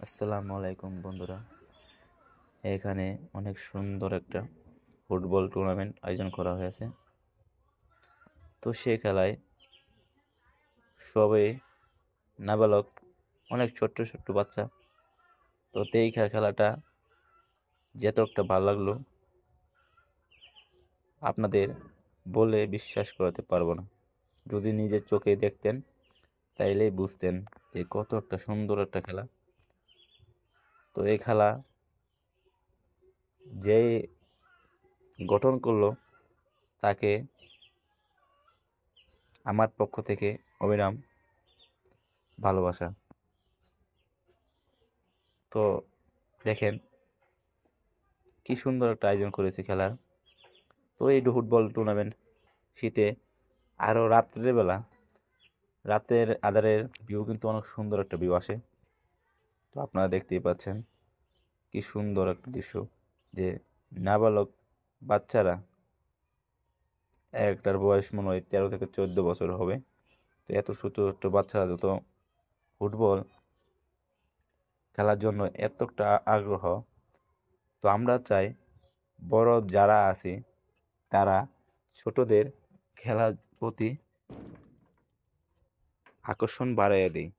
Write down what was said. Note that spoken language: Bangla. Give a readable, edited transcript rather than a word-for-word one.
আসসালামু আলাইকুম বন্ধুরা, এখানে অনেক সুন্দর একটা ফুটবল টুর্নামেন্ট আয়োজন করা হয়েছে। তো সে খেলায় সবে নাবালক, অনেক ছোট্ট ছোট্ট বাচ্চা। তো এই খেলাটা যেত একটা ভালো লাগলো, আপনাদের বলে বিশ্বাস করাতে পারবো না। যদি নিজের চোখে দেখতেন তাইলেই বুঝতেন যে কত একটা সুন্দর একটা খেলা। তো এই খেলা যে গঠন করলো তাকে আমার পক্ষ থেকে অবিরাম ভালোবাসা। তো দেখেন কি সুন্দর একটা আয়োজন করেছে খেলার। তো এই ফুটবল টুর্নামেন্ট শীতে আরও রাতের আধারের ভিউ কিন্তু অনেক সুন্দর একটা ভিউ আসে। তো আপনারা দেখতেই পাচ্ছেন কি সুন্দর একটা দৃশ্য, যে নাবালক বাচ্চারা, একটার বয়স মনে হয় 13 থেকে 14 বছর হবে। তো এত ছোট ছোট বাচ্চারা যত ফুটবল খেলার জন্য এতটা আগ্রহ। তো আমরা চাই বড় যারা আছে তারা ছোটদের খেলার প্রতি আকর্ষণ বাড়াইয়া দেয়।